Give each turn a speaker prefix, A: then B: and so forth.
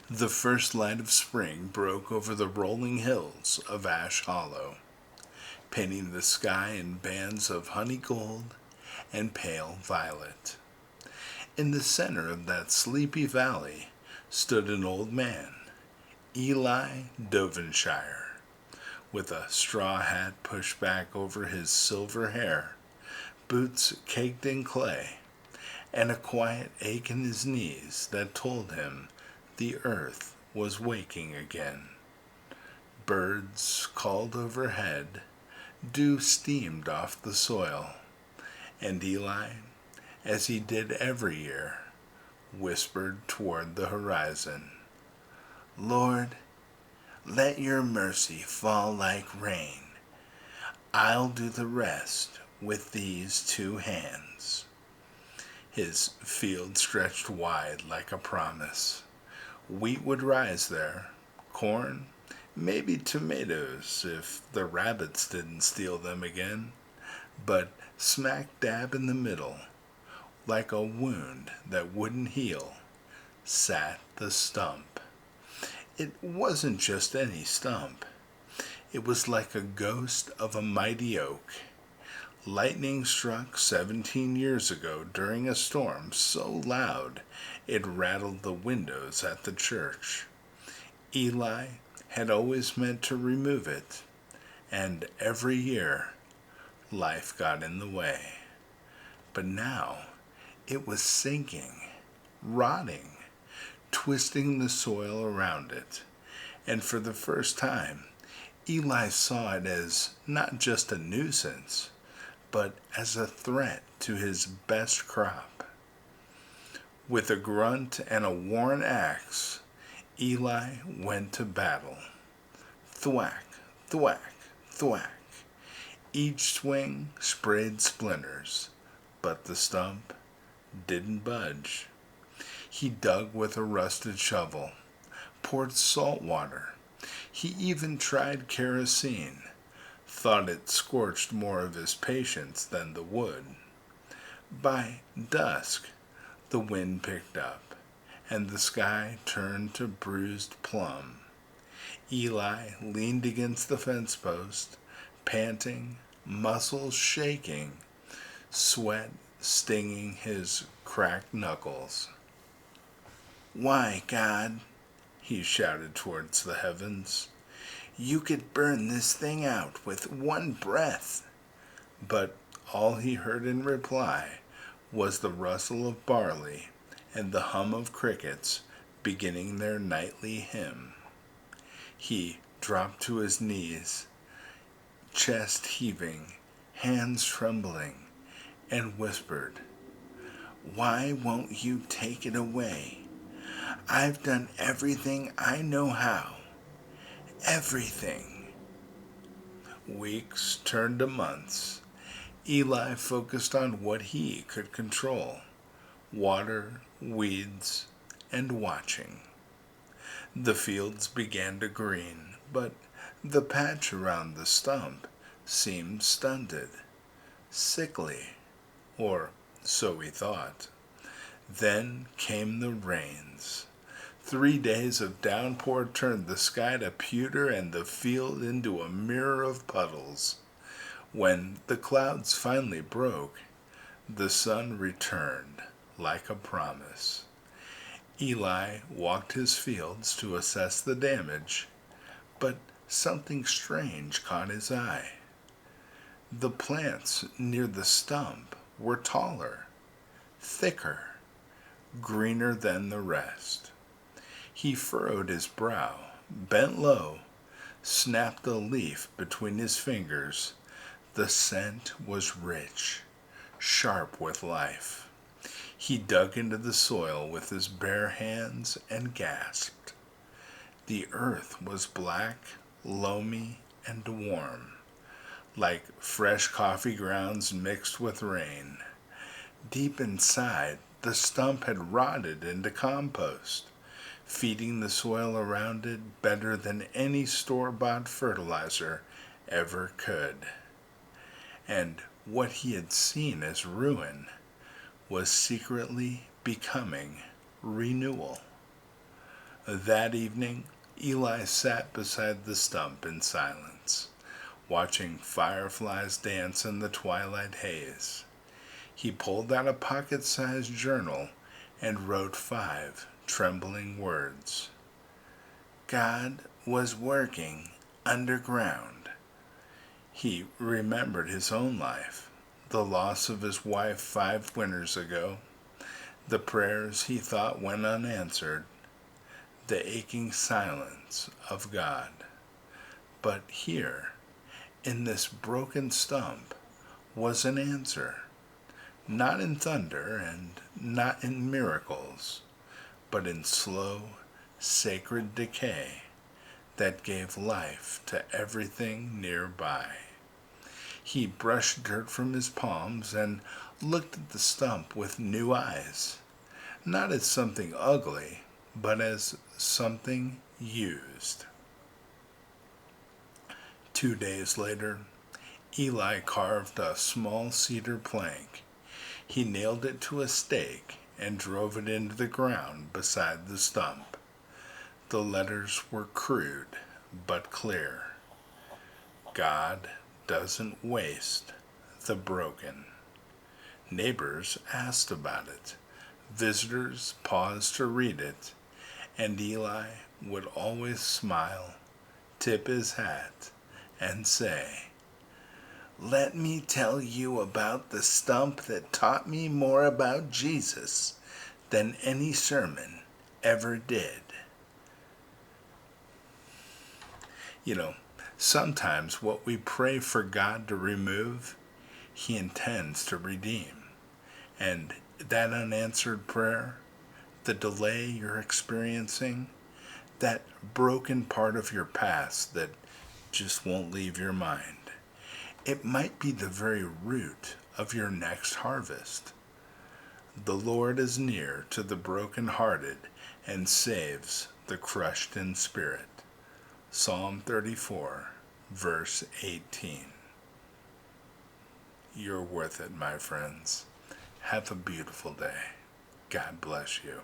A: The first light of spring broke over the rolling hills of Ash Hollow, painting the sky in bands of honey gold and pale violet. In the center of that sleepy valley stood an old man, Eli Dovenshire, with a straw hat pushed back over his silver hair, boots caked in clay, and a quiet ache in his knees that told him the earth was waking again. Birds called overhead, dew steamed off the soil, and Eli, as he did every year, whispered toward the horizon, "Lord, let your mercy fall like rain. I'll do the rest with these two hands." His field stretched wide like a promise. Wheat would rise there, corn, maybe tomatoes if the rabbits didn't steal them again. But smack dab in the middle, like a wound that wouldn't heal, sat the stump. It wasn't just any stump. It was like a ghost of a mighty oak. Lightning struck 17 years ago during a storm so loud it rattled the windows at the church. Eli had always meant to remove it, and every year life got in the way. But now it was sinking, rotting, twisting the soil around it, and for the first time Eli saw it as not just a nuisance, but as a threat to his best crop. With a grunt and a worn axe, Eli went to battle. Thwack, thwack, thwack. Each swing sprayed splinters, but the stump didn't budge. He dug with a rusted shovel, poured salt water. He even tried kerosene, thought it scorched more of his patience than the wood. By dusk, the wind picked up, and the sky turned to bruised plum. Eli leaned against the fence post, panting, muscles shaking, sweat stinging his cracked knuckles. "Why, God," he shouted towards the heavens, "you could burn this thing out with one breath." But all he heard in reply was the rustle of barley and the hum of crickets beginning their nightly hymn. He dropped to his knees, chest heaving, hands trembling, and whispered, "Why won't you take it away? I've done everything I know how. Everything." Weeks turned to months. Eli focused on what he could control: water, weeds, and watching. The fields began to green, but the patch around the stump seemed stunted, sickly, or so he thought. Then came the rains. 3 days of downpour turned the sky to pewter and the field into a mirror of puddles. When the clouds finally broke, the sun returned like a promise. Eli walked his fields to assess the damage, but something strange caught his eye. The plants near the stump were taller, thicker, greener than the rest. He furrowed his brow, bent low, snapped a leaf between his fingers. The scent was rich, sharp with life. He dug into the soil with his bare hands and gasped. The earth was black, loamy, and warm, like fresh coffee grounds mixed with rain. Deep inside, the stump had rotted into compost, feeding the soil around it better than any store-bought fertilizer ever could. And what he had seen as ruin was secretly becoming renewal. That evening, Eli sat beside the stump in silence, watching fireflies dance in the twilight haze. He pulled out a pocket-sized journal and wrote 5 trembling words. God was working underground. He remembered his own life, the loss of his wife 5 winters ago, the prayers he thought went unanswered, the aching silence of God. But here, in this broken stump, was an answer, not in thunder and not in miracles, but in slow, sacred decay that gave life to everything nearby. He brushed dirt from his palms and looked at the stump with new eyes, not as something ugly, but as something used. 2 days later, Eli carved a small cedar plank. He nailed it to a stake and drove it into the ground beside the stump. The letters were crude but clear. God doesn't waste the broken. Neighbors asked about it. Visitors paused to read it, and Eli would always smile, tip his hat, and say, "Let me tell you about the stump that taught me more about Jesus than any sermon ever did." Sometimes what we pray for God to remove, He intends to redeem. And that unanswered prayer, the delay you're experiencing, that broken part of your past that just won't leave your mind, it might be the very root of your next harvest. The Lord is near to the brokenhearted and saves the crushed in spirit. Psalm 34, verse 18. You're worth it, my friends. Have a beautiful day. God bless you.